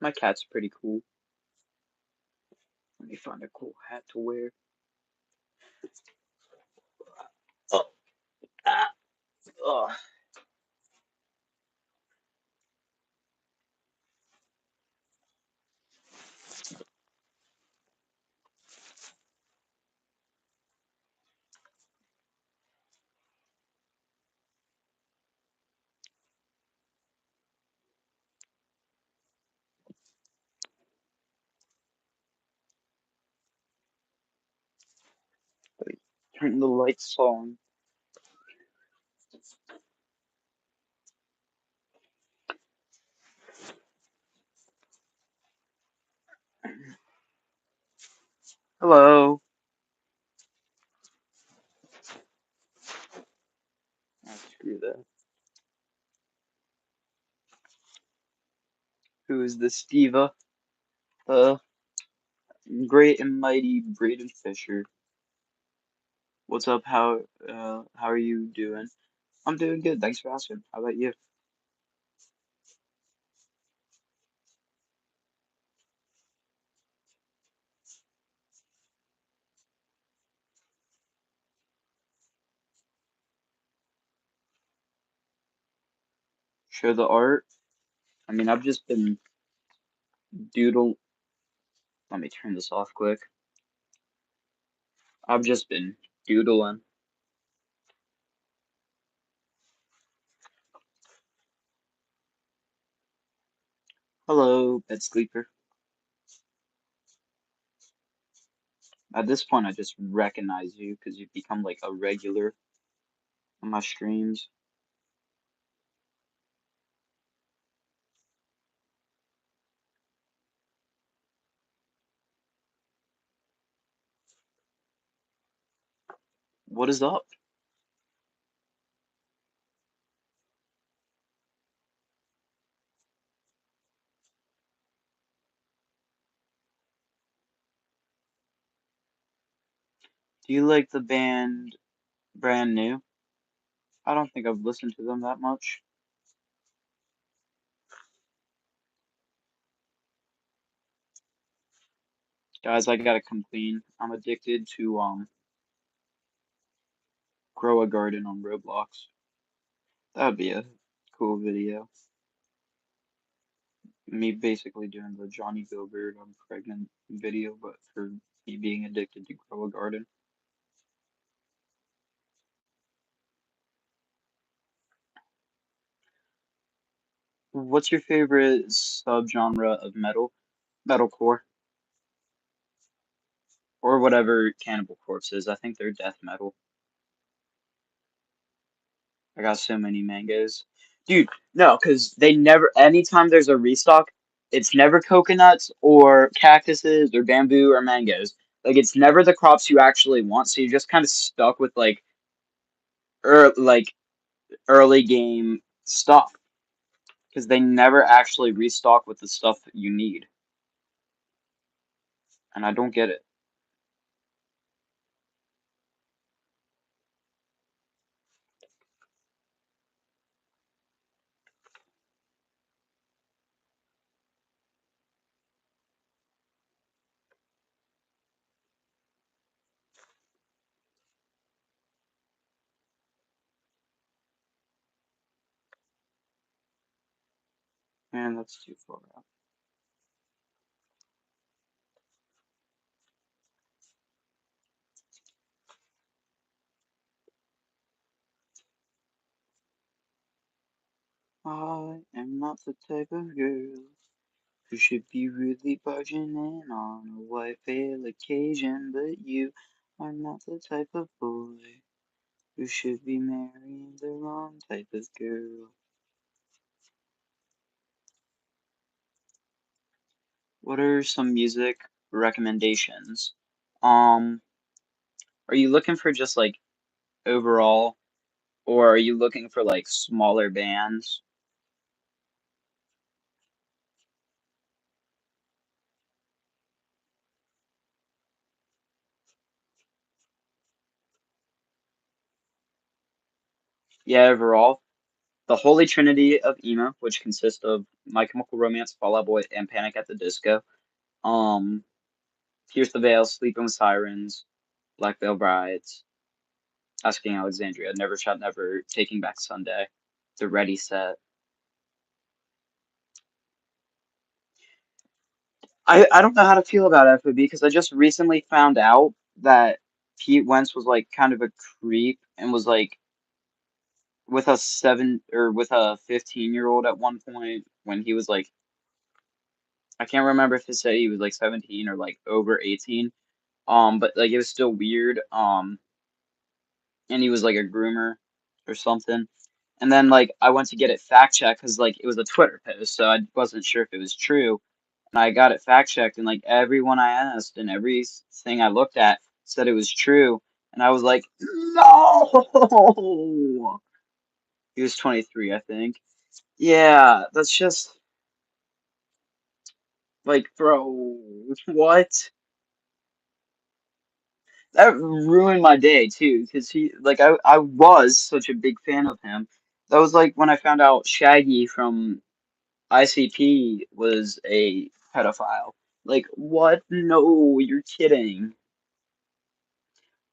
My cat's pretty cool. Let me find a cool hat to wear. Oh, ah, oh. Wait, turn the lights on. Hello. Oh, screw that. Who is this diva? Uh, great and mighty Braden Fisher. What's up? How are you doing? I'm doing good. Thanks for asking. How about you? Show the art. I mean, I've just been doodle. Let me turn this off quick. I've just been doodling. Hello, bed sleeper. At this point, I just recognize you because you've become like a regular on my streams. What is up? Do you like the band Brand New? I don't think I've listened to them that much. Guys, I gotta come clean. I'm addicted to grow a garden on Roblox. That would be a cool video. Me basically doing the Johnny Gilbert I'm pregnant video, but for me being addicted to grow a garden. What's your favorite subgenre of metal? Metalcore, or whatever Cannibal Corpse is. I think they're death metal. I got so many mangoes. Dude, no, because they never, anytime there's a restock, it's never coconuts or cactuses or bamboo or mangoes. Like, it's never the crops you actually want, so you're just kind of stuck with, like, early game stuff. Because they never actually restock with the stuff that you need. And I don't get it. Man, that's too far out. I am not the type of girl who should be really barging in on a white veil occasion, but you are not the type of boy who should be marrying the wrong type of girl. What are some music recommendations? Um, are you looking for just like overall, or are you looking for like smaller bands? Yeah, overall. The Holy Trinity of emo, which consists of My Chemical Romance, Fall Out Boy, and Panic at the Disco. Um, Pierce the Veil, Sleeping with Sirens, Black Veil Brides, Asking Alexandria, Never Shot Never, Taking Back Sunday, The Ready Set. I don't know how to feel about FOB because I just recently found out that Pete Wentz was like kind of a creep and was like with a 15-year-old at one point when he was like, I can't remember if it said he was like 17 or like over 18. But like it was still weird. And he was like a groomer or something. And then like I went to get it fact checked because like it was a Twitter post, so I wasn't sure if it was true. And I got it fact checked, and like everyone I asked and everything I looked at said it was true. And I was like, no. He was 23, I think. Yeah, that's just like, bro, what? That ruined my day too, because I was such a big fan of him. That was like when I found out Shaggy from ICP was a pedophile. Like, what? No, you're kidding.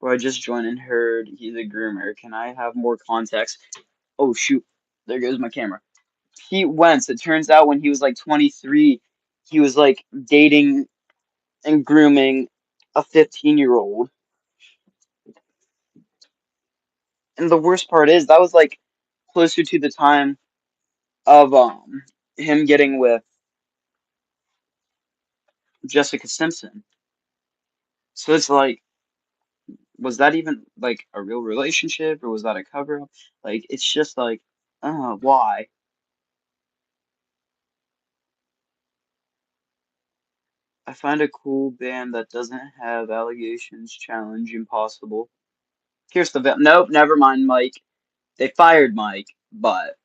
Or I just joined and heard he's a groomer. Can I have more context? Oh shoot, there goes my camera. Pete Wentz. It turns out when he was like 23, he was like dating and grooming a 15-year-old. And the worst part is that was like closer to the time of him getting with Jessica Simpson. So it's like, was that even like a real relationship or was that a cover up? Like it's just like, why? I find a cool band that doesn't have allegations challenge impossible. Here's the nope, never mind, Mike. They fired Mike, but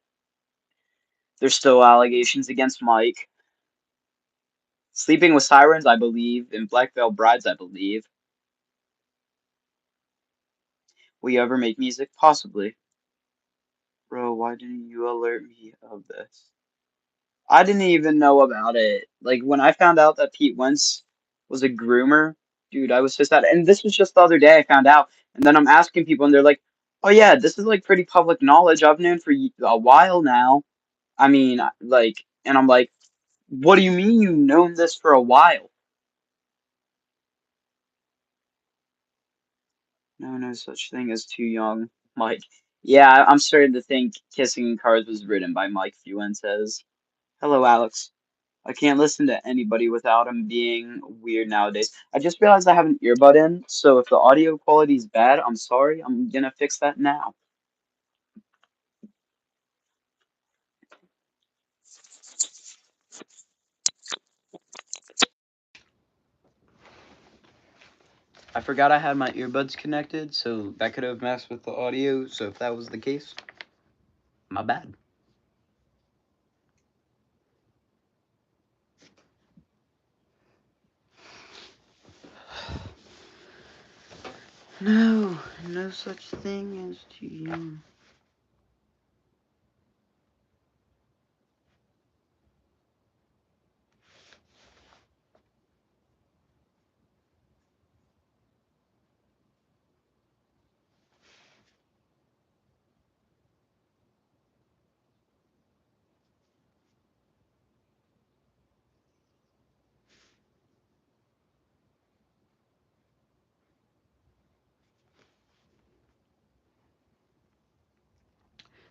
there's still allegations against Mike. Sleeping with Sirens, I believe, and Black Veil Brides, I believe. Will you ever make music? Possibly. Bro, why didn't you alert me of this? I didn't even know about it. Like when I found out that Pete Wentz was a groomer, dude, I was so sad. And this was just the other day I found out. And then I'm asking people, and they're like, "Oh yeah, this is like pretty public knowledge. I've known for a while now." I mean, like, and I'm like, "What do you mean you've known this for a while?" No, no such thing as too young. Mike. Yeah, I'm starting to think Kissing Cars was written by Mike Fuentes. Hello, Alex. I can't listen to anybody without him being weird nowadays. I just realized I have an earbud in, so if the audio quality is bad, I'm sorry. I'm gonna fix that now. I forgot I had my earbuds connected, so that could have messed with the audio. So if that was the case, my bad. No, no such thing as too young.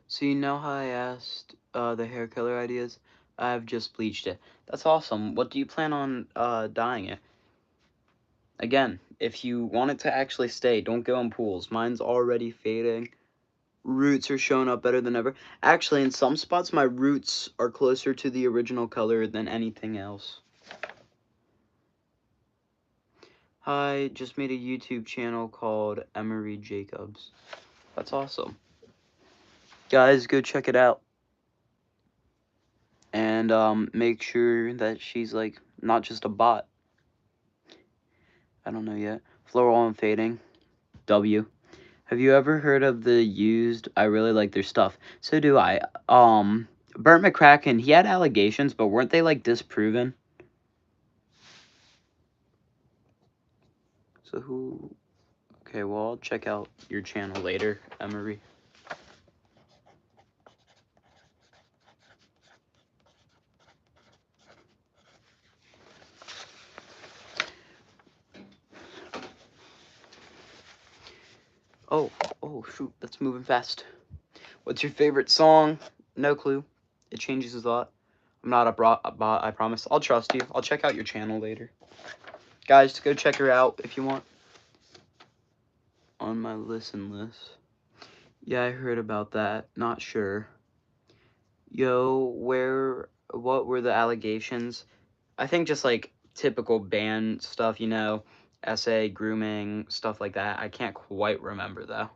So you know how I asked the hair color ideas? I've just bleached it. That's awesome. What do you plan on dyeing it? Again, if you want it to actually stay, don't go in pools. Mine's already fading. Roots are showing up better than ever. Actually, in some spots, my roots are closer to the original color than anything else. Hi, just made a YouTube channel called Emery Jacobs. That's awesome. Guys, go check it out. And make sure that she's like not just a bot. I don't know yet. Floral and fading. W. Have you ever heard of the Used? I really like their stuff. So do I. Burt McCracken, he had allegations, but weren't they like disproven? So who? Okay, well, I'll check out your channel later, Emery. Oh, oh, shoot, that's moving fast. What's your favorite song? No clue. It changes a lot. I'm not a bot, I promise. I'll trust you. I'll check out your channel later. Guys, go check her out if you want. On my listen list. Yeah, I heard about that. Not sure. Yo, what were the allegations? I think just like typical band stuff, you know, essay, grooming, stuff like that. I can't quite remember though.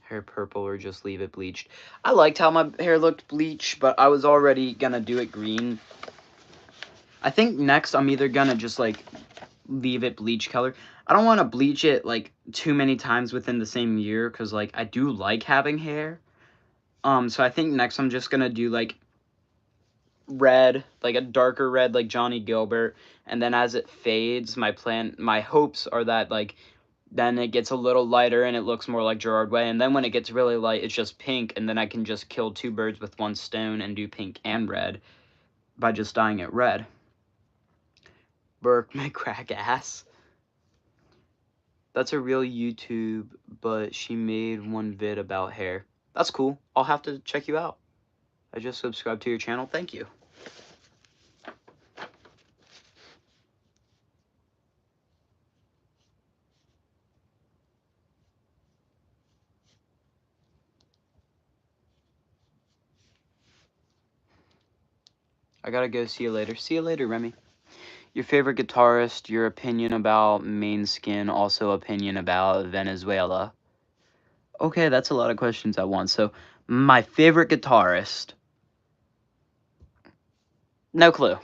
Hair purple or just leave it bleached. I liked how my hair looked bleached, but I was already gonna do it green. I think next I'm either gonna just like leave it bleach color. I don't want to bleach it like too many times within the same year because like I do like having hair. So I think next I'm just gonna do like red, like a darker red like Johnny Gilbert, and then as it fades, my hopes are that like then it gets a little lighter and it looks more like Gerard Way, and then when it gets really light it's just pink, and then I can just kill two birds with one stone and do pink and red by just dyeing it red. Burke, my crack ass. That's a real YouTube, but she made one vid about hair. That's cool. I'll have to check you out. I just subscribed to your channel. Thank you. I gotta go. See you later. See you later, Remy. Your favorite guitarist, your opinion about Main Skin, also opinion about Venezuela. Okay, that's a lot of questions at once. So, my favorite guitarist. No clue.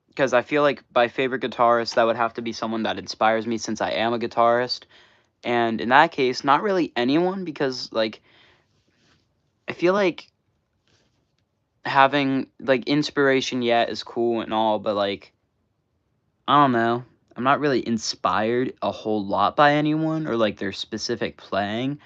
Because I feel like by favorite guitarist, that would have to be someone that inspires me since I am a guitarist. And in that case, not really anyone, because, like, I feel like having, like, inspiration yet is cool and all, but, like, I don't know. I'm not really inspired a whole lot by anyone or, like, their specific playing.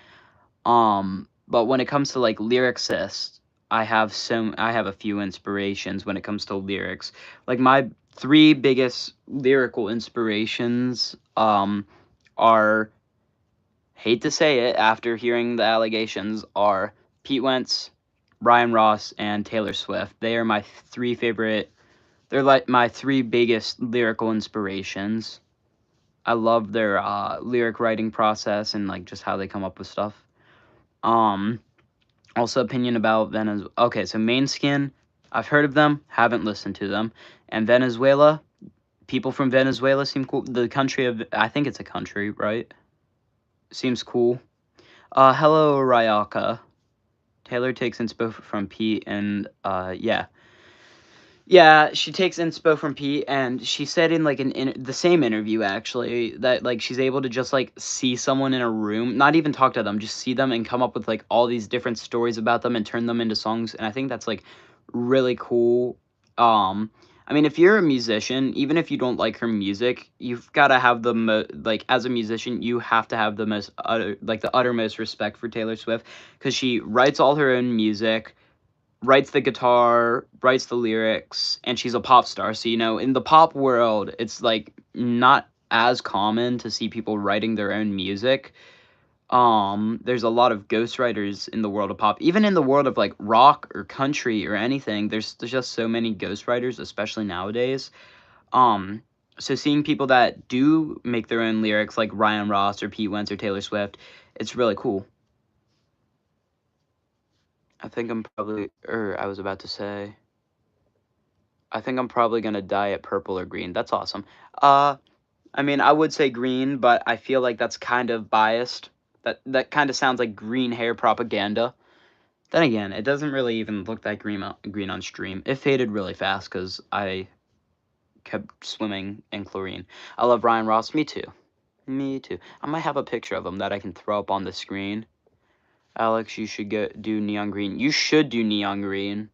But when it comes to like lyricists, I have a few inspirations when it comes to lyrics. Like my three biggest lyrical inspirations are, hate to say it after hearing the allegations, are Pete Wentz, Ryan Ross, and Taylor Swift. They are my three favorite, they're like my three biggest lyrical inspirations. I love their lyric writing process and like just how they come up with stuff. Um Also, opinion about Venezuela. Okay, so Main Skin, I've heard of them, haven't listened to them. And Venezuela, people from Venezuela seem cool. The country of, I think it's a country, right? Seems cool. Hello, Ryaka. Taylor takes inspo from Pete, and, yeah. Yeah, she takes inspo from Pete, and she said in like the same interview actually that like she's able to just like see someone in a room, not even talk to them, just see them and come up with like all these different stories about them and turn them into songs. And I think that's like really cool. I mean, if you're a musician, even if you don't like her music, you've got to have like as a musician, you have to have the most like the uttermost respect for Taylor Swift because she writes all her own music, writes the guitar, writes the lyrics, and she's a pop star. So, you know, in the pop world, it's like not as common to see people writing their own music. There's a lot of ghostwriters in the world of pop. Even in the world of like rock or country or anything, there's just so many ghostwriters, especially nowadays. Um, so seeing people that do make their own lyrics like Ryan Ross or Pete Wentz or Taylor Swift, it's really cool. I think I'm probably, or I was about to say, I think I'm probably gonna dye it purple or green. That's awesome. Uh, I mean, I would say green, but I feel like that's kind of biased. That kind of sounds like green hair propaganda. Then again, it doesn't really even look that green on stream. It faded really fast because I kept swimming in chlorine. I love Ryan Ross. Me too. Me too. I might have a picture of him that I can throw up on the screen. Alex, you should do neon green. You should do neon green.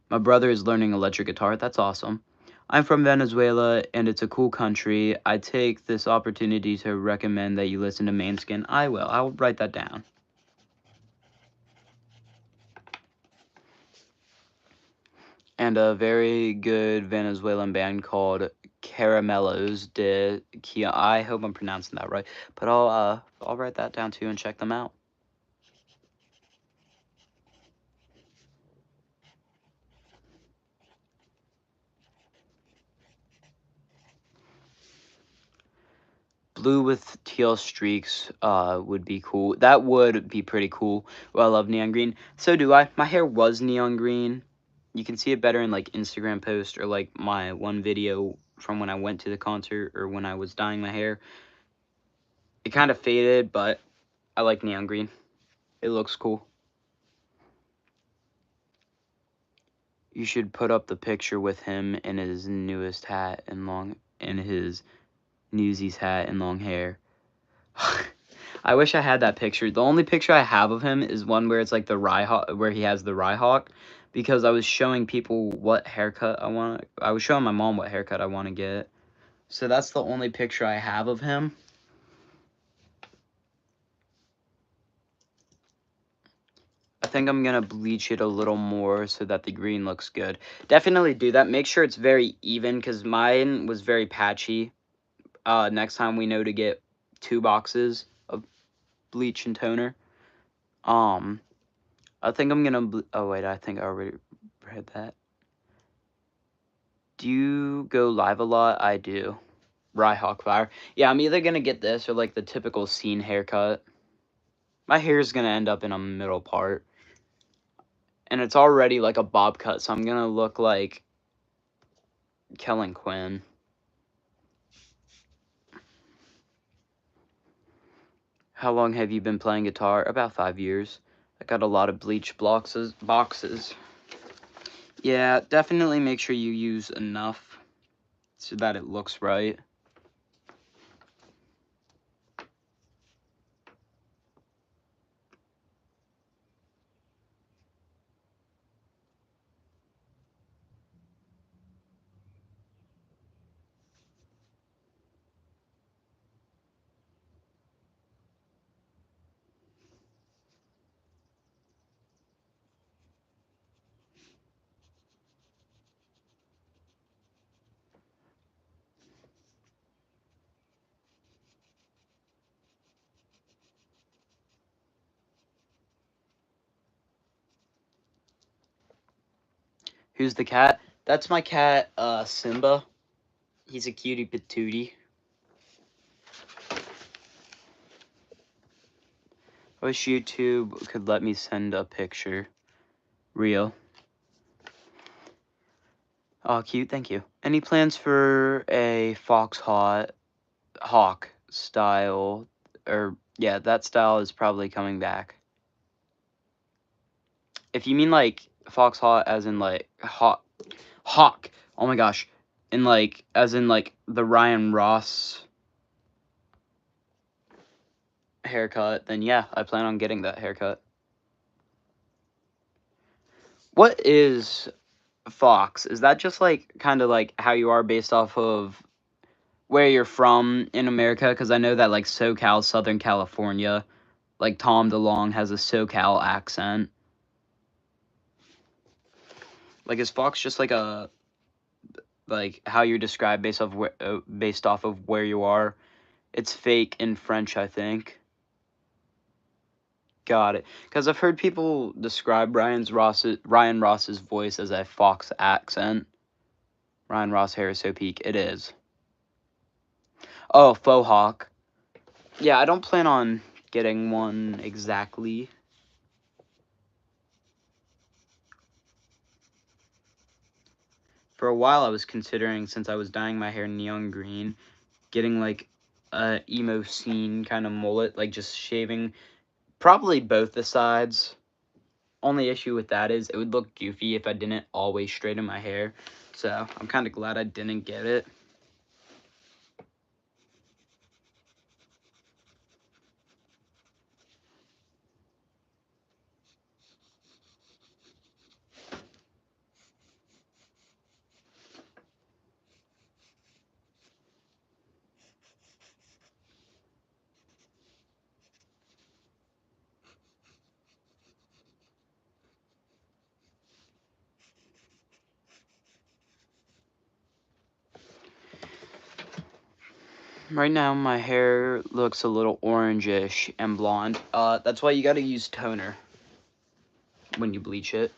My brother is learning electric guitar. That's awesome. I'm from Venezuela, and it's a cool country. I take this opportunity to recommend that you listen to Manskin. I will. I'll write that down. And a very good Venezuelan band called Caramelos de Kia. I hope I'm pronouncing that right, but I'll write that down too and check them out. Blue with teal streaks would be cool. That would be pretty cool. Well, I love neon green. So do I. My hair was neon green. You can see it better in like Instagram post or like my one video from when I went to the concert or when I was dyeing my hair. It kind of faded, but I like neon green. It looks cool. You should put up the picture with him in his newest hat and his Newsies hat and long hair. I wish I had that picture. The only picture I have of him is one where it's like the Ryhawk, where he has the Ryhawk, because I was showing people what haircut I want. I was showing my mom what haircut I want to get. So that's the only picture I have of him. I think I'm going to bleach it a little more so that the green looks good. Definitely do that. Make sure it's very even because mine was very patchy. Next time we know to get 2 boxes of bleach and toner. I think I'm gonna. Oh wait, I think I already read that. Do you go live a lot? I do. Ryhawk Fire. Yeah, I'm either gonna get this or like the typical scene haircut. My hair is gonna end up in a middle part, and it's already like a bob cut, so I'm gonna look like Kellen Quinn. How long have you been playing guitar? About 5 years. I got a lot of bleach boxes. Yeah, definitely make sure you use enough so that it looks right. Who's the cat? That's my cat, Simba. He's a cutie patootie. I wish YouTube could let me send a picture. Real. Oh, cute, thank you. Any plans for a Hawk style? Or, yeah, that style is probably coming back. If you mean, like, Fox Hawk as in, like, Hawk. Oh my gosh. In, like, as in, like, the Ryan Ross haircut, then yeah, I plan on getting that haircut. What is Fox? Is that just like kind of like how you are based off of where you're from in America? Because I know that like SoCal, Southern California, like Tom DeLonge has a SoCal accent. Like is Fox just like how you're described based off of where you are? It's fake in French, I think. Got it. Because I've heard people describe Ryan Ross's voice as a Fox accent. Ryan Ross hair is so peak. It is. Oh, faux hawk. Yeah, I don't plan on getting one exactly. For a while, I was considering, since I was dyeing my hair neon green, getting like a emo scene kind of mullet, like just shaving probably both the sides. only issue with that is it would look goofy if I didn't always straighten my hair. So I'm kind of glad I didn't get it. Right now, my hair looks a little orangish and blonde. That's why you gotta use toner when you bleach it.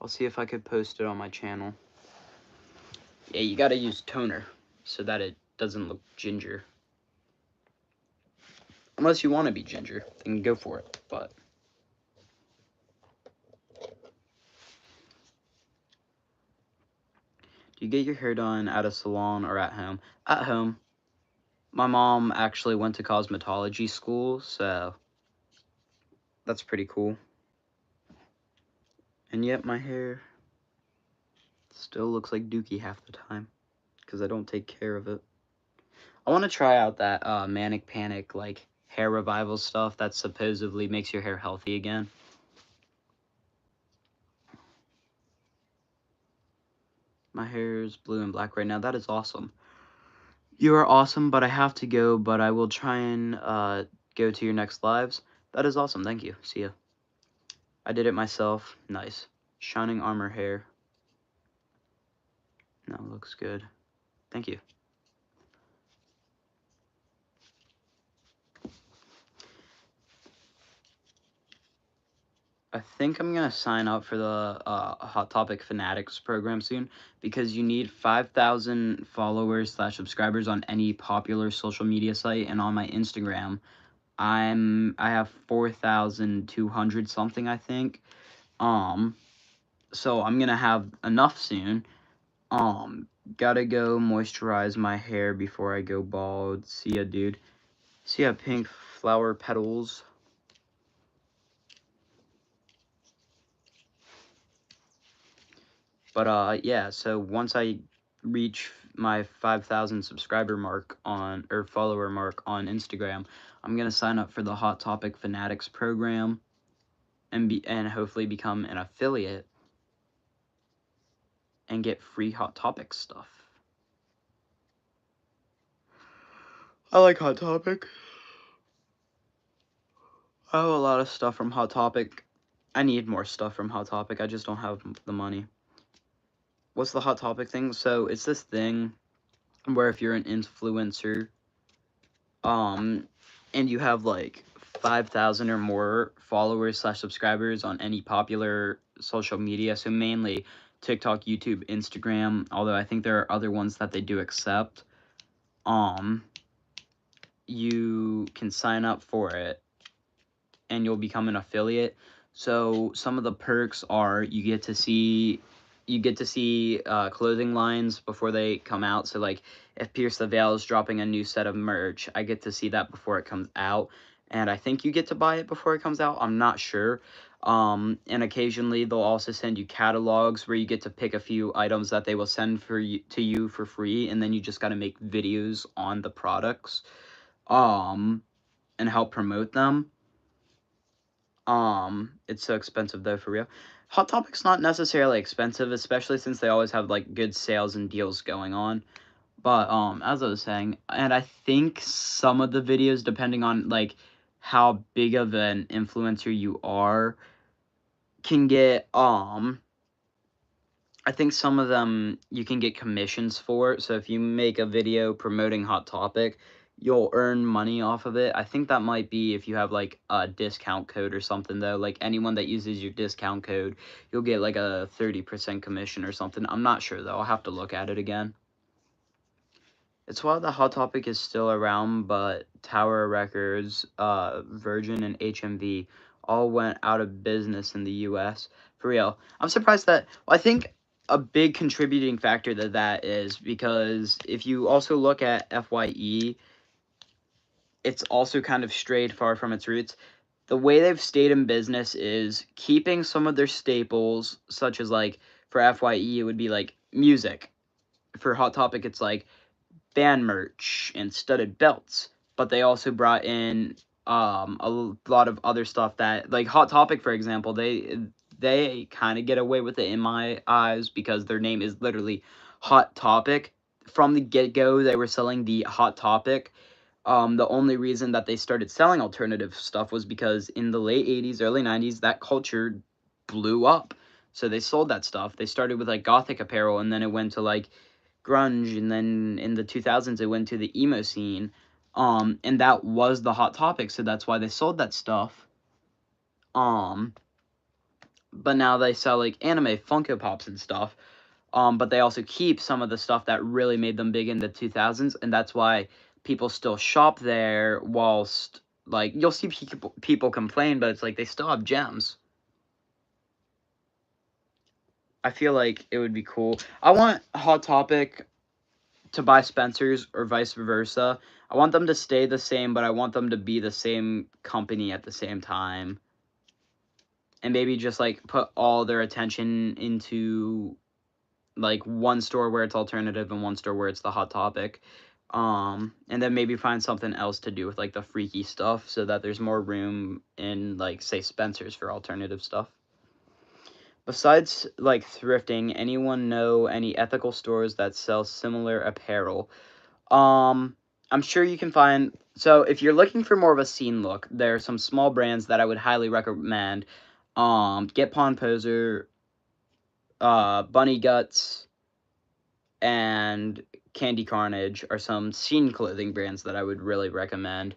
I'll see if I could post it on my channel. Yeah, you gotta use toner so that it doesn't look ginger. Unless you want to be ginger, then go for it, but... Do you get your hair done at a salon or at home? At home. My mom actually went to cosmetology school, so that's pretty cool. And yet my hair still looks like dookie half the time because I don't take care of it. I want to try out that Manic Panic like hair revival stuff that supposedly makes your hair healthy again. My hair is blue and black right now. That is awesome. You are awesome, but I have to go, but I will try and go to your next lives. That is awesome. Thank you. See ya. I did it myself. Nice. Shining armor hair. No, looks good. Thank you. I think I'm going to sign up for the Hot Topic Fanatics program soon because you need 5,000 followers / subscribers on any popular social media site, and on my Instagram, I have 4,200 something, I think. So I'm going to have enough soon. Gotta go moisturize my hair before I go bald. See ya, dude. See ya, pink flower petals. But yeah, so once I reach my 5,000 subscriber mark on, or follower mark on Instagram, I'm gonna sign up for the Hot Topic Fanatics program and hopefully become an affiliate and get free Hot Topic stuff. I like Hot Topic. I have a lot of stuff from Hot Topic. I need more stuff from Hot Topic. I just don't have the money. What's the Hot Topic thing? So it's this thing where if you're an influencer, and you have like 5,000 or more followers / subscribers on any popular social media, so mainly TikTok, YouTube, Instagram, although I think there are other ones that they do accept, you can sign up for it and you'll become an affiliate. So some of the perks are you get to see clothing lines before they come out. So like if Pierce the Veil is dropping a new set of merch, I get to see that before it comes out, and I think you get to buy it before it comes out. I'm not sure. And occasionally they'll also send you catalogs where you get to pick a few items that they will send to you for free, and then you just got to make videos on the products and help promote them. It's so expensive though, for real. Hot Topic's not necessarily expensive, especially since they always have like good sales and deals going on. But as I was saying, and I think some of the videos, depending on like how big of an influencer you are, can get I think some of them you can get commissions for. So if you make a video promoting Hot Topic, you'll earn money off of it. I think that might be if you have like a discount code or something though. Like anyone that uses your discount code, you'll get like a 30% commission or something. I'm not sure though. I'll have to look at it again. It's wild that Hot Topic is still around, but Tower Records, Virgin, and HMV all went out of business in the US. For real. I'm surprised that... Well, I think a big contributing factor to that is because if you also look at FYE, it's also kind of strayed far from its roots. the way they've stayed in business is keeping some of their staples, such as like for FYE, it would be like music. For Hot Topic, it's like band merch and studded belts. But they also brought in a lot of other stuff that, like Hot Topic, for example, they kind of get away with it in my eyes because their name is literally Hot Topic. From the get go, they were selling the Hot Topic. The only reason that they started selling alternative stuff was because in the late 80s, early 90s, that culture blew up. So they sold that stuff. They started with like gothic apparel, and then it went to like grunge, and then in the 2000s it went to the emo scene. And that was the Hot Topic, so that's why they sold that stuff. Um, but now they sell like anime Funko Pops and stuff. But they also keep some of the stuff that really made them big in the 2000s, and that's why people still shop there. Whilst like you'll see people complain, but it's like they still have gems. I feel like it would be cool. I want Hot Topic to buy Spencer's or vice versa. I want them to stay the same, but I want them to be the same company at the same time. And maybe just like put all their attention into like one store where it's alternative and one store where it's the Hot Topic. And then maybe find something else to do with like the freaky stuff so that there's more room in like say Spencer's for alternative stuff. Besides like thrifting, anyone know any ethical stores that sell similar apparel? Um, I'm sure you can find. So if you're looking for more of a scene look, there are some small brands that I would highly recommend. Get Pon Poser, Bunny Guts, and Candy Carnage are some scene clothing brands that I would really recommend.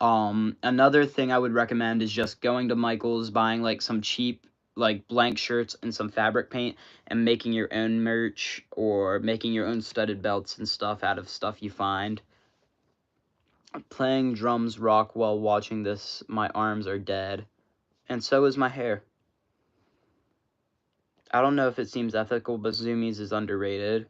Another thing I would recommend is just going to Michael's, buying like some cheap like blank shirts and some fabric paint and making your own merch or making your own studded belts and stuff out of stuff you find. Playing drums rock while watching this. My arms are dead. And so is my hair. I don't know if it seems ethical, but Zoomies is underrated.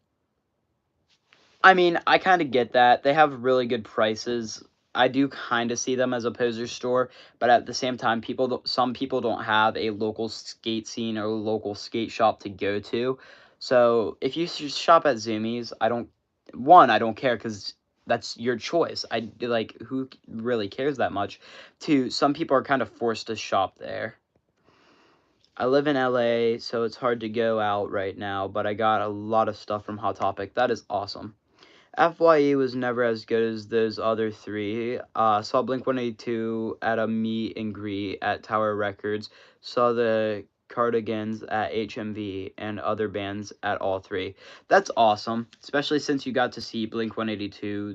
I mean, I kind of get that. They have really good prices. I do kind of see them as a poser store, but at the same time, some people don't have a local skate scene or local skate shop to go to. So if you shop at Zoomies, I don't care because that's your choice. I like who really cares that much. Two, some people are kind of forced to shop there. I live in LA, so it's hard to go out right now, but I got a lot of stuff from Hot Topic. That is awesome. FYE was never as good as those other three. Saw Blink 182 at a meet and greet at Tower Records. Saw the Cardigans at HMV and other bands at all three. That's awesome, especially since you got to see Blink 182.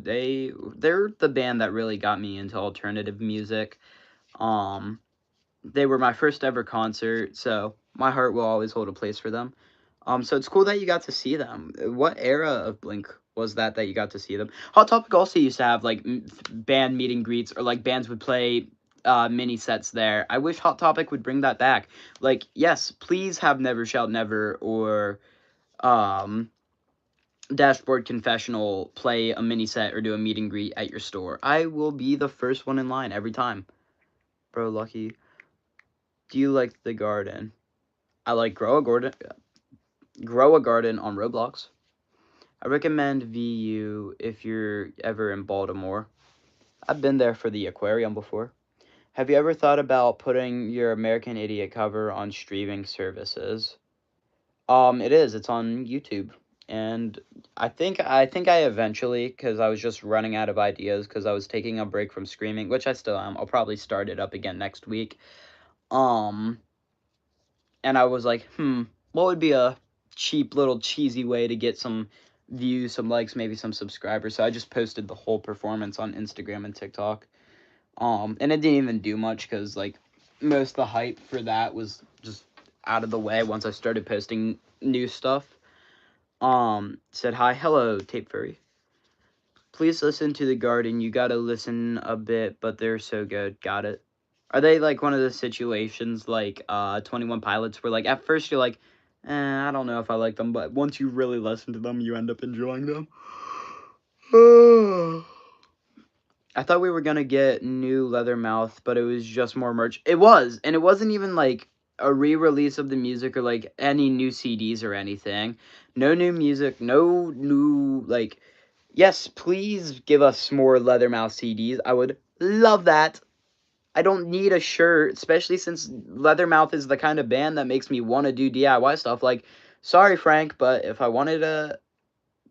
They're the band that really got me into alternative music. Um, they were my first ever concert, so my heart will always hold a place for them. So it's cool that you got to see them. What era of Blink was that you got to see them? Hot Topic also used to have like band meet and greets, or like bands would play mini sets there. I wish Hot Topic would bring that back. Like, yes, please have Never Shout Never or um, Dashboard Confessional play a mini set or do a meet and greet at your store. I will be the first one in line every time. Bro, Lucky, do you like the garden? I like grow a garden on Roblox. I recommend VU if you're ever in Baltimore. I've been there for the aquarium before. Have you ever thought about putting your American Idiot cover on streaming services? It is. It's on YouTube. And I think I eventually, because I was just running out of ideas because I was taking a break from screaming, which I still am. I'll probably start it up again next week. Um and I was like, what would be a cheap little cheesy way to get some views, some likes, maybe some subscribers? So I just posted the whole performance on Instagram and TikTok. And it didn't even do much because like most of the hype for that was just out of the way once I started posting new stuff. Said hi, hello, Tape Furry. Please listen to The Garden. You gotta listen a bit, but they're so good. Got it. Are they like one of the situations like 21 Pilots where like at first you're like, I don't know if I like them, but once you really listen to them, you end up enjoying them? I thought we were gonna get new Leathermouth, but it was just more merch. It was, and it wasn't even like a re-release of the music or like any new CDs or anything. No new music, no new like. Yes, please give us more Leathermouth CDs. I would love that. I don't need a shirt, especially since Leathermouth is the kind of band that makes me want to do DIY stuff. Like, sorry Frank, but if I wanted a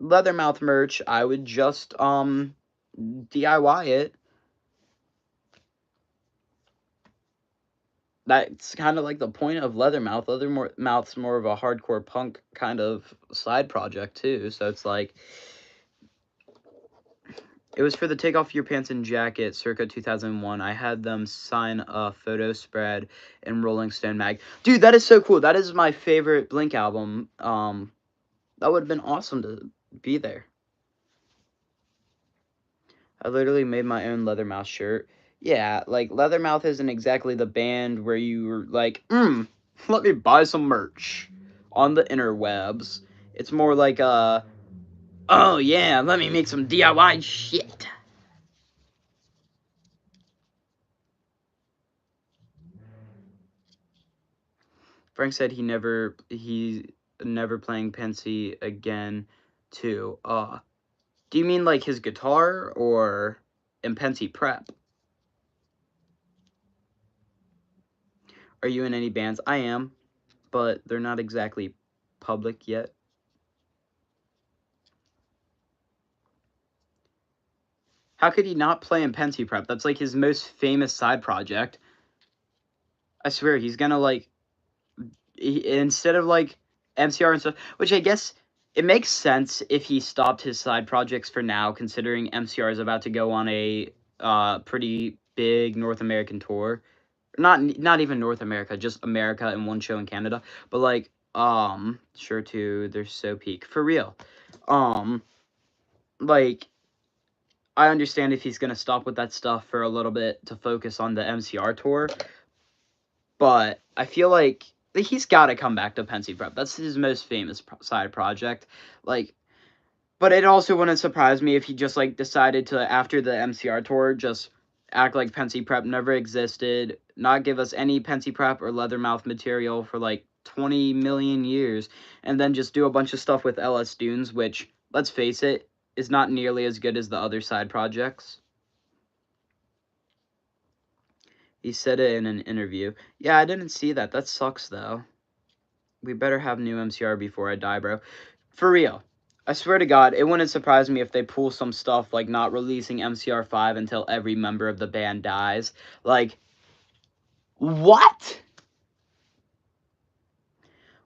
Leathermouth merch, I would just DIY it. That's kind of like the point of Leathermouth. Leathermouth's more of a hardcore punk kind of side project too. So it's like it was for the Take Off Your Pants and Jacket circa 2001. I had them sign a photo spread in Rolling Stone mag. Dude, that is so cool. That is my favorite Blink album. That would have been awesome to be there. I literally made my own Leathermouth shirt. Yeah, like Leathermouth isn't exactly the band where you were like, let me buy some merch on the interwebs. It's more like oh yeah, let me make some DIY shit. Frank said he's never playing Pensy again too. Do you mean like his guitar or in Pensy prep? Are you in any bands? I am, but they're not exactly public yet. How could he not play in Pensy Prep? That's like his most famous side project. I swear, he's gonna like instead of like MCR and stuff, which I guess it makes sense if he stopped his side projects for now, considering MCR is about to go on a pretty big North American tour. Not even North America, just America and one show in Canada. But like sure too, they're so peak for real. Um like I understand if he's going to stop with that stuff for a little bit to focus on the MCR tour, but I feel like he's got to come back to Pensy Prep. That's his most famous side project. Like, but it also wouldn't surprise me if he just like decided to after the MCR tour just act like Pensy Prep never existed, not give us any Pensy Prep or Leathermouth material for like 20 million years, and then just do a bunch of stuff with LS Dunes, which let's face it, is not nearly as good as the other side projects. He said it in an interview. Yeah, I didn't see that. That sucks, though. We better have new MCR before I die, bro. For real. I swear to God, it wouldn't surprise me if they pull some stuff like not releasing MCR 5 until every member of the band dies. Like, what?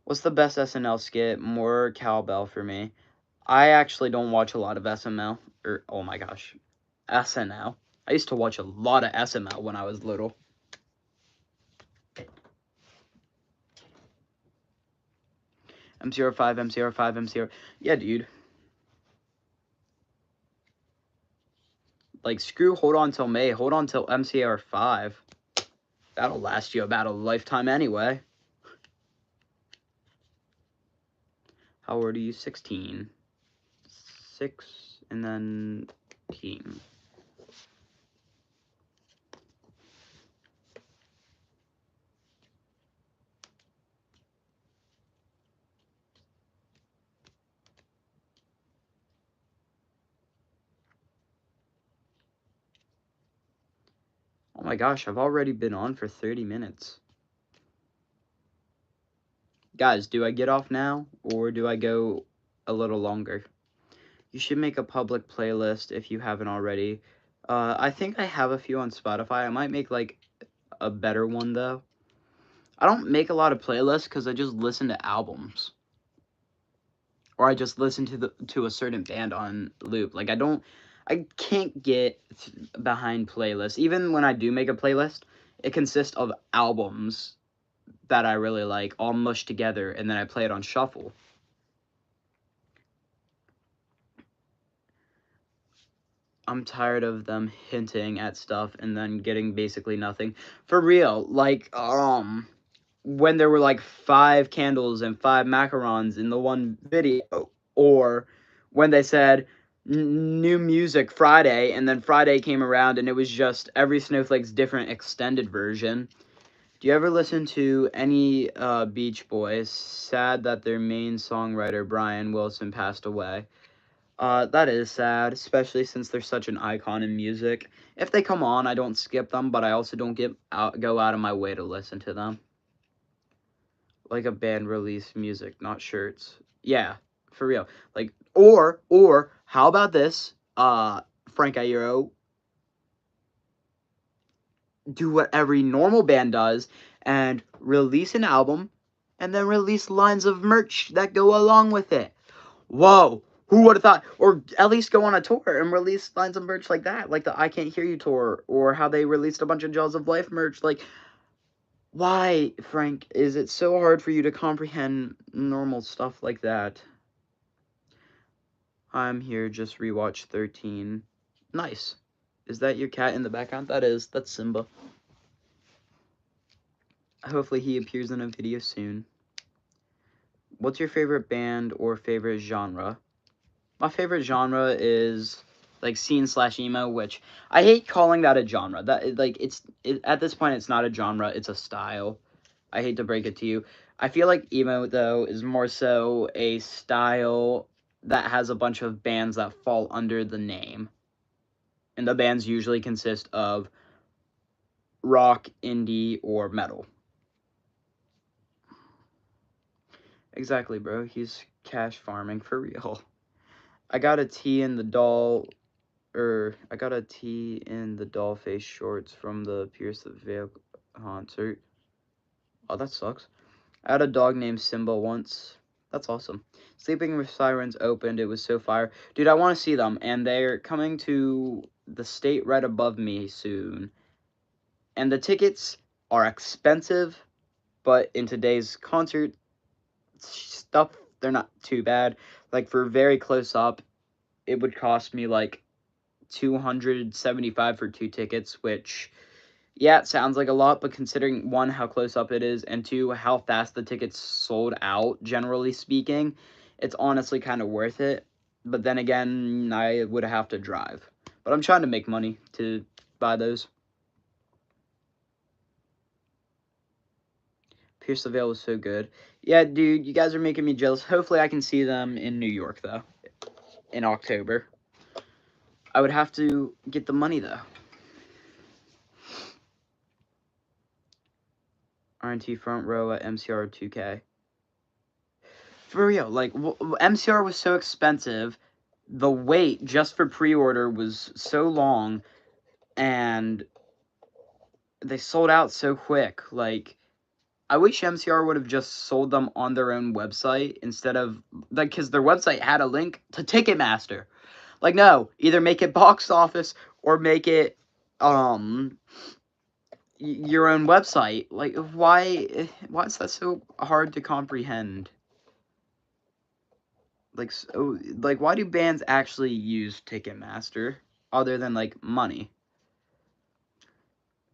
What's the best SNL skit? More cowbell for me. I actually don't watch a lot of SML. Or, oh my gosh. SNL. I used to watch a lot of SML when I was little. MCR5, MCR5, MCR. Yeah, dude. Like, screw hold on till May. Hold on till MCR 5. That'll last you about a lifetime anyway. How old are you? 16. 6 and then teen. Oh my gosh, I've already been on for 30 minutes. Guys, do I get off now or do I go a little longer? You should make a public playlist if you haven't already. I think I have a few on Spotify. I might make like a better one though. I don't make a lot of playlists because I just listen to albums. Or I just listen to a certain band on loop. Like I can't get behind playlists. Even when I do make a playlist, it consists of albums that I really like all mushed together and then I play it on shuffle. I'm tired of them hinting at stuff and then getting basically nothing. For real, like when there were like 5 candles and 5 macarons in the one video, or when they said new music Friday, and then Friday came around and it was just every Snowflake's different extended version. Do you ever listen to any Beach Boys? Sad that their main songwriter Brian Wilson passed away. That is sad, especially since they're such an icon in music. If they come on, I don't skip them, but I also don't go out of my way to listen to them. Like a band release music, not shirts. Yeah, for real. Like, or how about this? Frank Iero, do what every normal band does and release an album and then release lines of merch that go along with it. Whoa, who would have thought? Or at least go on a tour and release lines of merch like that, like the I Can't Hear You tour, or how they released a bunch of Jaws of Life merch. Like, why, Frank, is it so hard for you to comprehend normal stuff like that? I'm here, just rewatch 13. Nice. Is that your cat in the background? That is. That's Simba. Hopefully he appears in a video soon. What's your favorite band or favorite genre? My favorite genre is like scene/emo, which I hate calling that a genre. That like at this point it's not a genre, it's a style. I hate to break it to you. I feel like emo though is more so a style that has a bunch of bands that fall under the name. And the bands usually consist of rock, indie, or metal. Exactly, bro. He's cash farming for real. I got a tee in the doll, I got a tee in the doll face shorts from the Pierce the Veil concert. Oh, that sucks. I had a dog named Simba once. That's awesome. Sleeping with Sirens opened. It was so fire. Dude, I want to see them. And they're coming to the state right above me soon. And the tickets are expensive, but in today's concert stuff, they're not too bad. Like, for very close up, it would cost me, like, $275 for 2 tickets, which, yeah, it sounds like a lot, but considering, one, how close up it is, and two, how fast the tickets sold out, generally speaking, it's honestly kind of worth it. But then again, I would have to drive. But I'm trying to make money to buy those. Pierce the Veil was so good. Yeah, dude, you guys are making me jealous. Hopefully I can see them in New York, though, in October. I would have to get the money, though. RNT front row at MCR 2K. For real, like, MCR was so expensive. The wait just for pre-order was so long, and they sold out so quick. Like, I wish MCR would have just sold them on their own website instead of, like, because their website had a link to Ticketmaster. Like, no, either make it box office or make it, your own website. Like, why is that so hard to comprehend? Like, so, like, why do bands actually use Ticketmaster other than, like, money?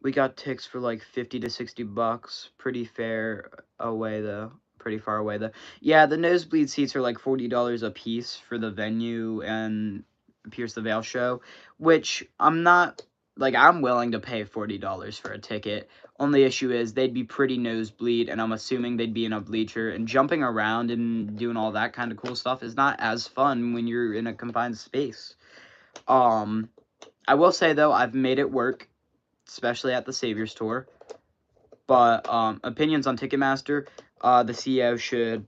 We got ticks for, like, 50 to 60 bucks. Pretty fair away, though. Pretty far away, though. Yeah, the nosebleed seats are, like, $40 a piece for the venue and Pierce the Veil show, which I'm not, like, I'm willing to pay $40 for a ticket. Only issue is they'd be pretty nosebleed, and I'm assuming they'd be in a bleacher, and jumping around and doing all that kind of cool stuff is not as fun when you're in a confined space. I will say, though, I've made it work, especially at the Saviors Tour. But opinions on Ticketmaster, the CEO should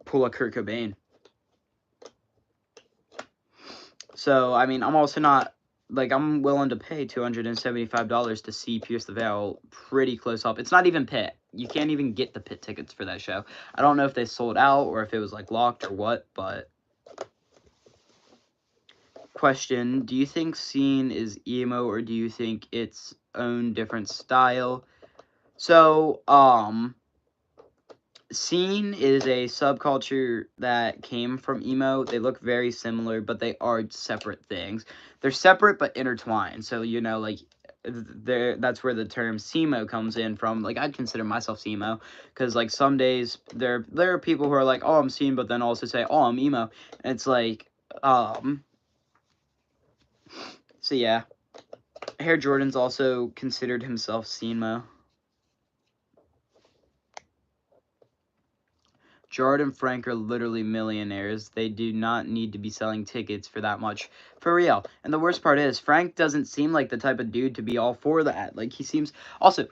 pull a Kurt Cobain. So, I mean, I'm also not, like, I'm willing to pay $275 to see Pierce the Veil pretty close up. It's not even pit. You can't even get the pit tickets for that show. I don't know if they sold out or if it was, like, locked or what, but... Question, do you think scene is emo or do you think it's own different style? So, scene is a subculture that came from emo. They look very similar, but they are separate things. They're separate but intertwined. So, you know, like, that's where the term SEMO comes in from. Like, I'd consider myself SEMO because, like, some days there are people who are like, oh, I'm scene, but then also say, oh, I'm emo. And it's like, So yeah, Hair Jordan's also considered himself SEMO. Jared and Frank are literally millionaires. They do not need to be selling tickets for that much. For real. And the worst part is, Frank doesn't seem like the type of dude to be all for that. Like, he seems... Also,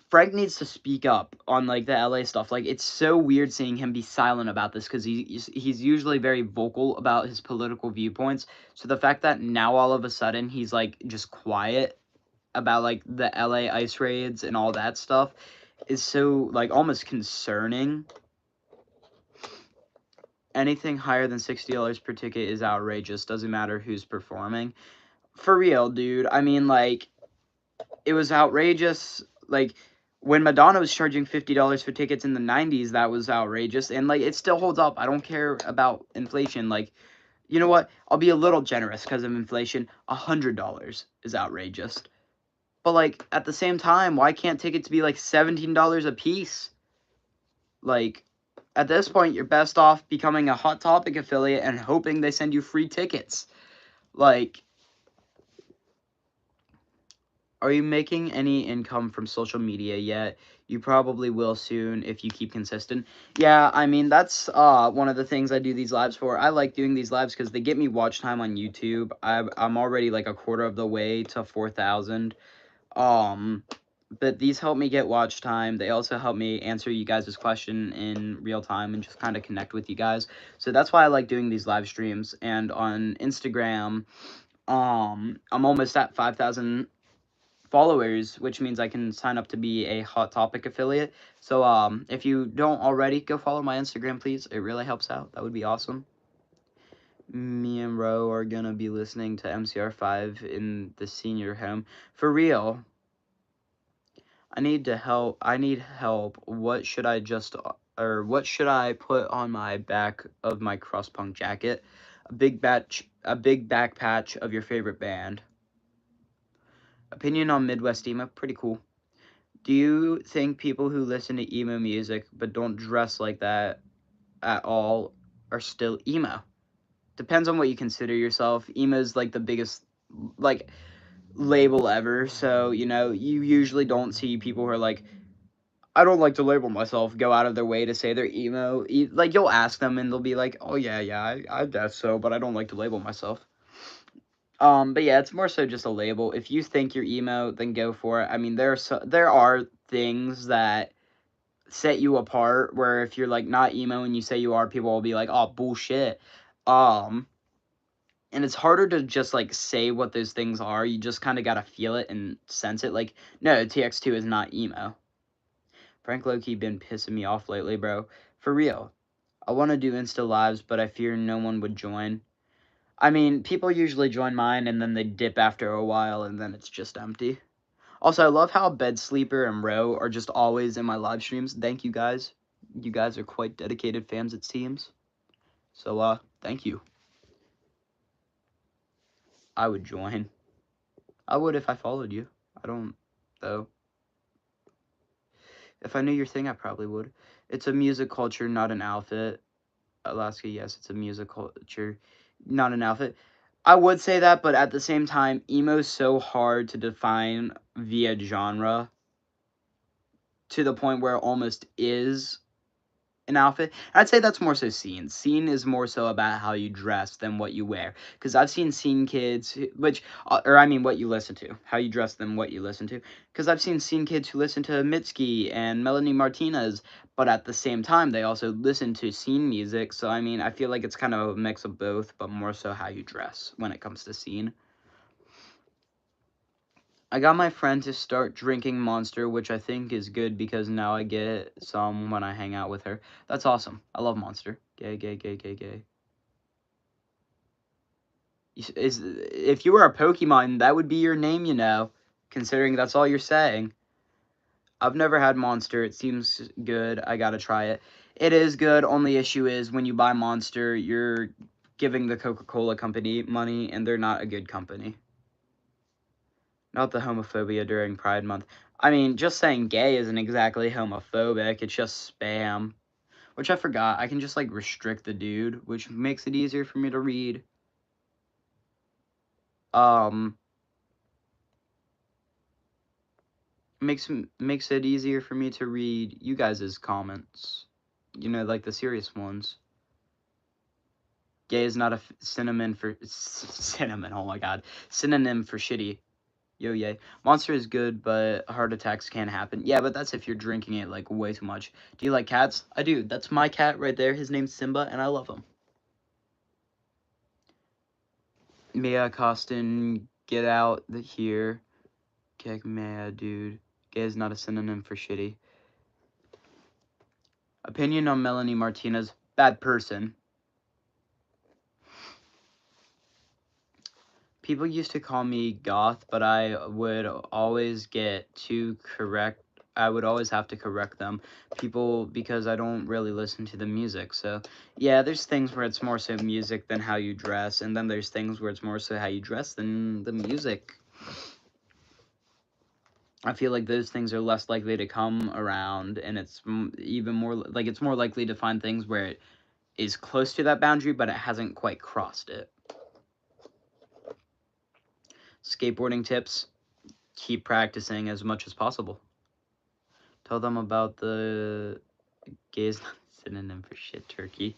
Frank needs to speak up on, like, the LA stuff. Like, it's so weird seeing him be silent about this, because he's usually very vocal about his political viewpoints. So the fact that now all of a sudden he's, like, just quiet about, like, the LA ice raids and all that stuff is so, like, almost concerning. Anything higher than $60 per ticket is outrageous. Doesn't matter who's performing. For real, dude. I mean, like, it was outrageous. Like, when Madonna was charging $50 for tickets in the 90s, that was outrageous. And, like, it still holds up. I don't care about inflation. Like, you know what? I'll be a little generous because of inflation. $100 is outrageous. But, like, at the same time, why can't tickets be, like, $17 a piece? Like, at this point, you're best off becoming a Hot Topic affiliate and hoping they send you free tickets. Like, are you making any income from social media yet? You probably will soon if you keep consistent. Yeah, I mean, that's one of the things I do these lives for. I like doing these lives because they get me watch time on YouTube. I'm already like a quarter of the way to 4,000. But these help me get watch time. They also help me answer you guys' question in real time and just kind of connect with you guys. So that's why I like doing these live streams. And on Instagram, I'm almost at 5,000 followers, which means I can sign up to be a Hot Topic affiliate. So if you don't already, go follow my Instagram, please. It really helps out. That would be awesome. Me and Ro are gonna be listening to MCR5 in the senior home. For real. I need help. What should I what should I put on my back of my crosspunk jacket? A big back patch of your favorite band. Opinion on Midwest emo, pretty cool. Do you think people who listen to emo music but don't dress like that at all are still emo? Depends on what you consider yourself. Emo is like the biggest like label ever, so you know, you usually don't see people who are like, I don't like to label myself, go out of their way to say they're emo. Like, you'll ask them and they'll be like, oh yeah, I guess so, but I don't like to label myself. But yeah, it's more so just a label. If you think you're emo, then go for it. I mean, there are things that set you apart where if you're like not emo and you say you are, people will be like, oh, bullshit. Um, and it's harder to just like say what those things are. You just kind of gotta feel it and sense it. Like, no, TX2 is not emo. Frank Loki been pissing me off lately, bro. For real. I want to do Insta Lives, but I fear no one would join. I mean, people usually join mine and then they dip after a while and then it's just empty. Also, I love how Bed Sleeper and Ro are just always in my live streams. Thank you guys. You guys are quite dedicated fans, it seems. So, thank you. I would join. I would if I followed you. I don't, though. If I knew your thing, I probably would. It's a music culture, not an outfit. Alaska, yes, it's a music culture, not an outfit. I would say that, but at the same time, emo's so hard to define via genre to the point where it almost is an outfit. I'd say that's more so scene. Scene is more so about how you dress than what you wear. Because I've seen scene kids, or I mean what you listen to. How you dress than what you listen to. Because I've seen scene kids who listen to Mitski and Melanie Martinez, but at the same time, they also listen to scene music. So, I mean, I feel like it's kind of a mix of both, but more so how you dress when it comes to scene. I got my friend to start drinking Monster, which I think is good because now I get some when I hang out with her. That's awesome. I love Monster. Gay, gay, gay, gay, gay. If you were a Pokemon, that would be your name, you know, considering that's all you're saying. I've never had Monster. It seems good. I gotta try it. It is good. Only issue is when you buy Monster, you're giving the Coca-Cola company money, and they're not a good company. Not the homophobia during Pride Month. I mean, just saying gay isn't exactly homophobic. It's just spam. Which I forgot. I can just, like, restrict the dude, which makes it easier for me to read. Makes it easier for me to read you guys' comments. You know, like the serious ones. Gay is not a synonym for cinnamon. Oh my god, synonym for shitty. Yo, yay. Monster is good, but heart attacks can happen. Yeah, but that's if you're drinking it, like, way too much. Do you like cats? I do. That's my cat right there. His name's Simba, and I love him. Mia Costin, get out here. Kick Mia, dude. Gay is not a synonym for shitty. Opinion on Melanie Martinez. Bad person. People used to call me goth, but I would always get to correct. I would always have to correct them, people, because I don't really listen to the music. So, yeah, there's things where it's more so music than how you dress, and then there's things where it's more so how you dress than the music. I feel like those things are less likely to come around, and it's even more like it's more likely to find things where it is close to that boundary, but it hasn't quite crossed it. Skateboarding tips: keep practicing as much as possible. Tell them about the gay is not a synonym for shit turkey.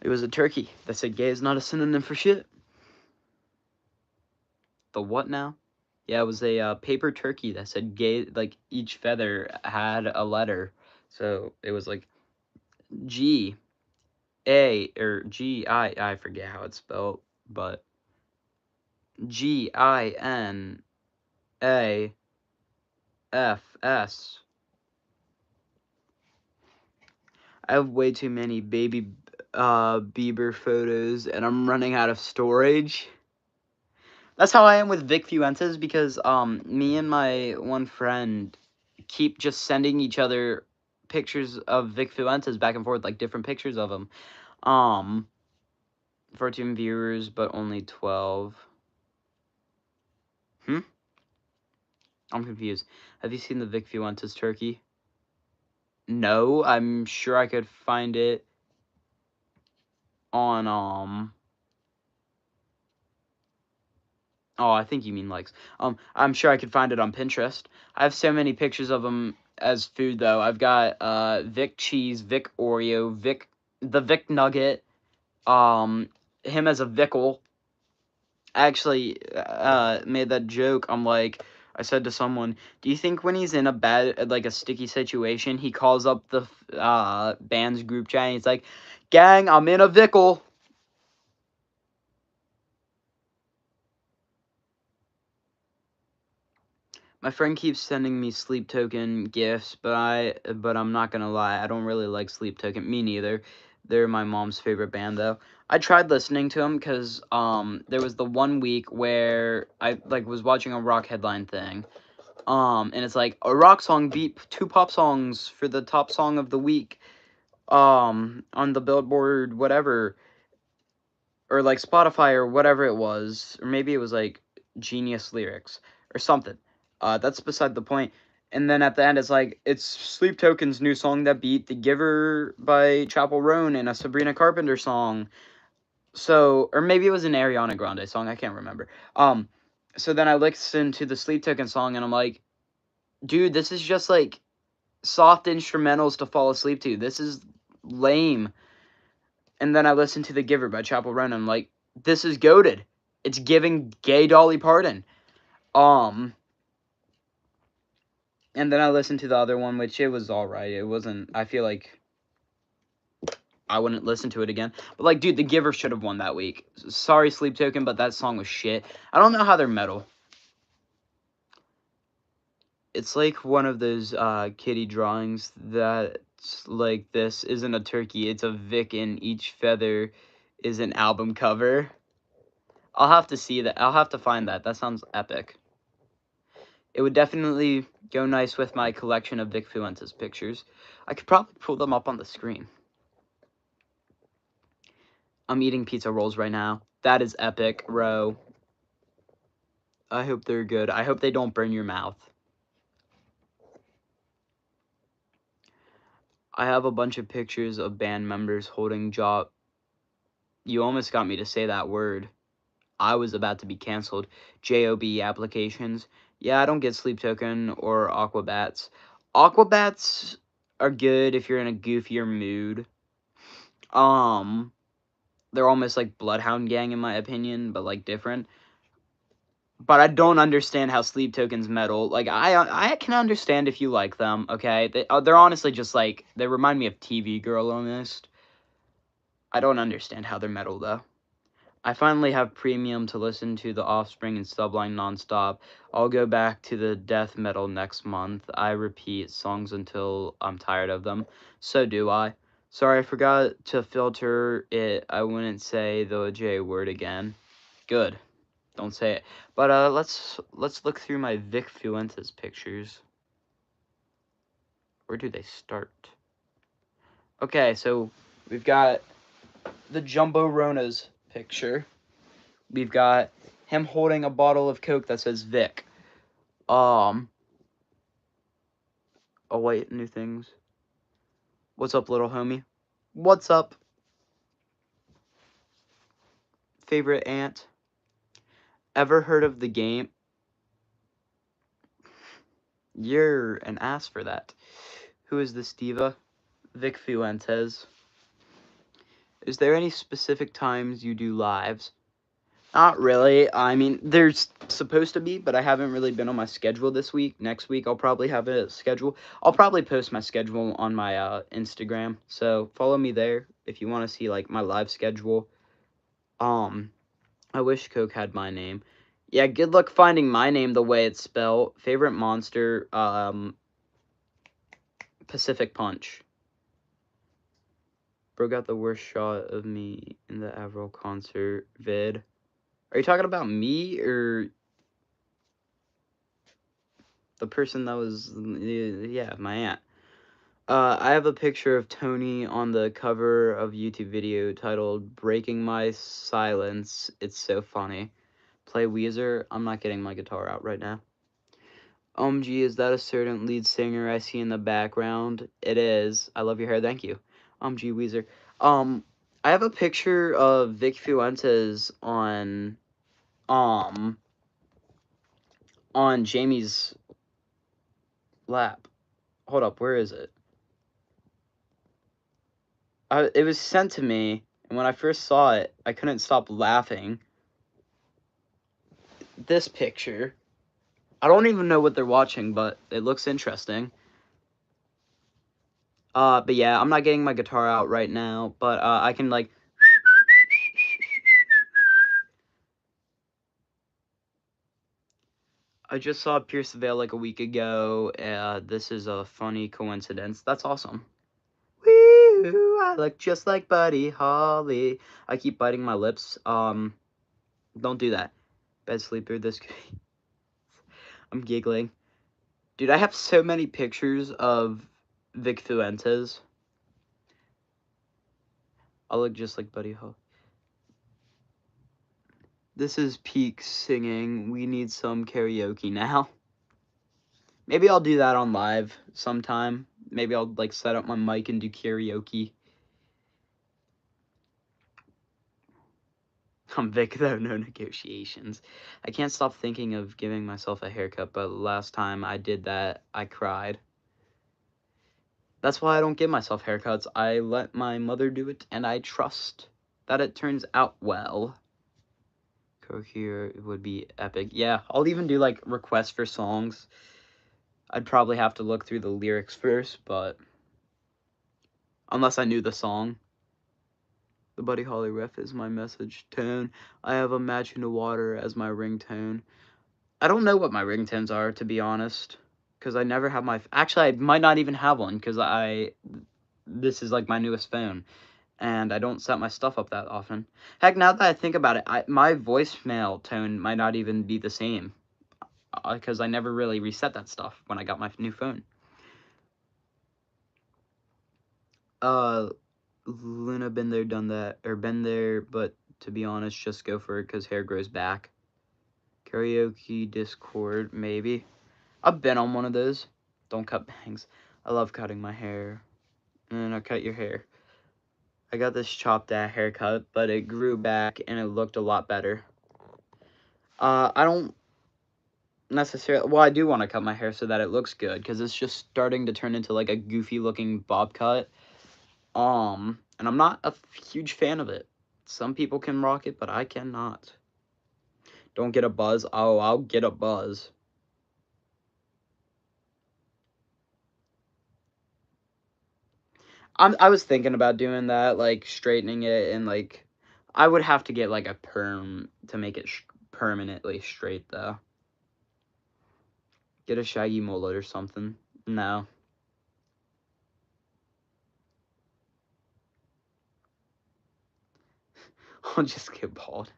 It was a turkey that said gay is not a synonym for shit. The what now? Yeah, it was a paper turkey that said gay, like each feather had a letter. So it was like G, A, or G, I forget how it's spelled, but GINAFS. I have way too many baby Bieber photos, and I'm running out of storage. That's how I am with Vic Fuentes, because me and my one friend keep just sending each other pictures of Vic Fuentes back and forth, like different pictures of him. 14 viewers, but only 12. I'm confused. Have you seen the Vic Fuentes turkey? No, I'm sure I could find it on oh, I think you mean likes. I'm sure I could find it on Pinterest. I have so many pictures of them as food, though. I've got Vic cheese, Vic Oreo, the Vic nugget, him as a Vickle. I actually made that joke. I said to someone, "Do you think when he's in a bad, like a sticky situation, he calls up the band's group chat and he's like, 'Gang, I'm in a Vickle.'" My friend keeps sending me Sleep Token gifts, but I'm not gonna lie, I don't really like Sleep Token. Me neither. They're my mom's favorite band, though. I tried listening to them because there was the one week where I was watching a rock headline thing, and it's like a rock song beat 2 pop songs for the top song of the week, on the Billboard whatever, or like Spotify or whatever it was, or maybe it was like Genius Lyrics or something. That's beside the point. And then at the end, it's like it's Sleep Token's new song that beat "The Giver" by Chapel Roan and a Sabrina Carpenter song. So, or maybe it was an Ariana Grande song. I can't remember. So then I listened to the Sleep Token song, and I'm like, dude, this is just like soft instrumentals to fall asleep to. This is lame. And then I listened to "The Giver" by Chapel Roan, and I'm like, this is goated. It's giving gay Dolly Parton. And then I listened to the other one, which it was alright. It wasn't. I feel like I wouldn't listen to it again. But like, dude, "The Giver" should have won that week. Sorry, Sleep Token, but that song was shit. I don't know how they're metal. It's like one of those kitty drawings that's like, this isn't a turkey, it's a Vic, and each feather is an album cover. I'll have to see that. I'll have to find that. That sounds epic. It would definitely go nice with my collection of Vic Fuentes pictures. I could probably pull them up on the screen. I'm eating pizza rolls right now. That is epic, bro. I hope they're good. I hope they don't burn your mouth. I have a bunch of pictures of band members holding job. You almost got me to say that word. I was about to be canceled. JOB applications. Yeah, I don't get Sleep Token or Aquabats. Aquabats are good if you're in a goofier mood. They're almost like Bloodhound Gang in my opinion, but like different. But I don't understand how Sleep Token's metal. Like I can understand if you like them. Okay, they're honestly just like they remind me of TV Girl almost. I don't understand how they're metal though. I finally have premium to listen to The Offspring and Sublime nonstop. I'll go back to the death metal next month. I repeat songs until I'm tired of them. So do I. Sorry, I forgot to filter it. I wouldn't say the J word again. Good. Don't say it. But let's look through my Vic Fuentes pictures. Where do they start? Okay, so we've got the Jumbo Rona's picture. We've got him holding a bottle of Coke that says Vic. Oh wait, new things. What's up, little homie? What's up? Favorite aunt? Ever heard of the game? You're an ass for that. Who is this diva? Vic Fuentes. Is there any specific times you do lives? Not really. I mean, there's supposed to be, but I haven't really been on my schedule this week. Next week, I'll probably have a schedule. I'll probably post my schedule on my Instagram. So follow me there if you want to see like my live schedule. I wish Coke had my name. Yeah, good luck finding my name the way it's spelled. Favorite monster, Pacific Punch. Bro got the worst shot of me in the Avril concert vid. Are you talking about me or the person that was, yeah, my aunt? I have a picture of Tony on the cover of YouTube video titled Breaking My Silence. It's so funny. Play Weezer. I'm not getting my guitar out right now. Gee, is that a certain lead singer I see in the background? It is. I love your hair. Thank you. Gee, Weezer. I have a picture of Vic Fuentes on Jamie's lap. Hold up, where is it? It was sent to me, and when I first saw it, I couldn't stop laughing. This picture. I don't even know what they're watching, but it looks interesting. But yeah, I'm not getting my guitar out right now, but I can like. I just saw Pierce the Veil like a week ago. This is a funny coincidence. That's awesome. Woo! I look just like Buddy Holly. I keep biting my lips. Don't do that. Bed sleeper. This. I'm giggling. Dude, I have so many pictures of Vic Fuentes. I look just like Buddy Holly. This is peak singing. We need some karaoke now. Maybe I'll do that on live sometime. Maybe I'll like set up my mic and do karaoke. I'm Vic though, no negotiations. I can't stop thinking of giving myself a haircut, but last time I did that, I cried. That's why I don't give myself haircuts. I let my mother do it, and I trust that it turns out well. Here would be epic. Yeah, I'll even do like requests for songs. I'd probably have to look through the lyrics first, but unless I knew the song. The Buddy Holly riff is my message tone. I have Imagine the Water as my ringtone. I don't know what my ringtones are, to be honest, because I never have my. Actually, I might not even have one because this is like my newest phone, and I don't set my stuff up that often. Heck, now that I think about it, my voicemail tone might not even be the same because I never really reset that stuff when I got my new phone. Luna been there, done that, or been there, but to be honest, just go for it because hair grows back. Karaoke, Discord, maybe. I've been on one of those. Don't cut bangs. I love cutting my hair. And I cut your hair. I got this chopped at haircut, but it grew back and it looked a lot better. I don't necessarily. Well, I do want to cut my hair so that it looks good because it's just starting to turn into like a goofy looking bob cut. And I'm not a huge fan of it. Some people can rock it, but I cannot. Don't get a buzz. Oh, I'll get a buzz. I was thinking about doing that, like straightening it, and like I would have to get like a perm to make it permanently straight though. Get a shaggy mullet or something. No. I'll just get bald.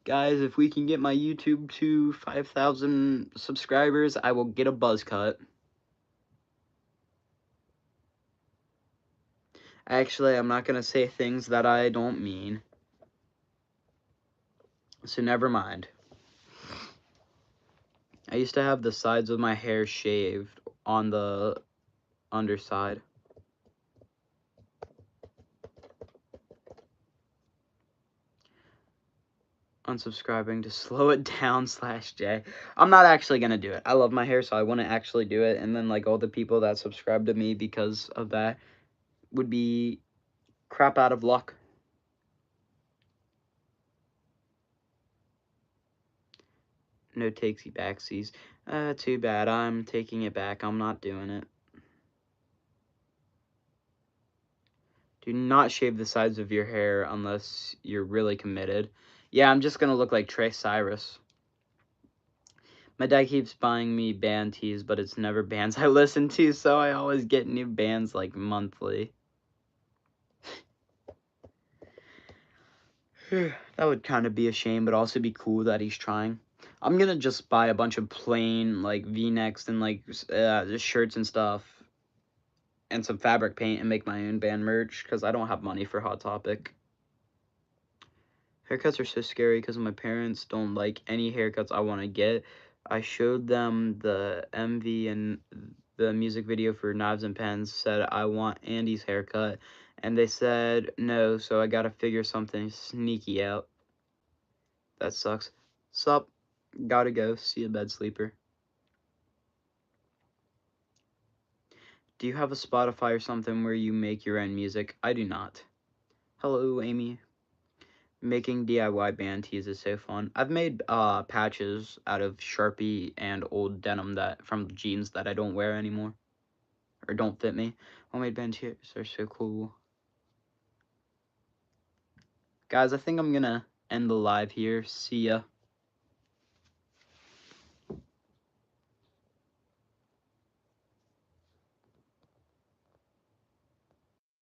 Guys, if we can get my YouTube to 5,000 subscribers, I will get a buzz cut. Actually, I'm not going to say things that I don't mean. So never mind. I used to have the sides of my hair shaved on the underside. Unsubscribing to slow it down /J. I'm not actually going to do it. I love my hair, so I wouldn't actually do it. And then, like, all the people that subscribe to me because of that would be crap out of luck. No takesy backsies. Too bad. I'm taking it back. I'm not doing it. Do not shave the sides of your hair unless you're really committed. Yeah, I'm just going to look like Trey Cyrus. My dad keeps buying me band tees, but it's never bands I listen to, so I always get new bands like monthly. That would kind of be a shame, but also be cool that he's trying. I'm gonna just buy a bunch of plain, like, V-necks and, like, shirts and stuff, and some fabric paint and make my own band merch, because I don't have money for Hot Topic. Haircuts are so scary because my parents don't like any haircuts I want to get. I showed them the MV and the music video for Knives and Pens, said I want Andy's haircut, and they said no, so I gotta figure something sneaky out. That sucks. Sup? Gotta go. See you, bed sleeper. Do you have a Spotify or something where you make your own music? I do not. Hello, Amy. Making DIY band tees is so fun. I've made patches out of Sharpie and old denim that from jeans that I don't wear anymore or don't fit me. Homemade band tees are so cool. Guys, I think I'm gonna end the live here. See ya.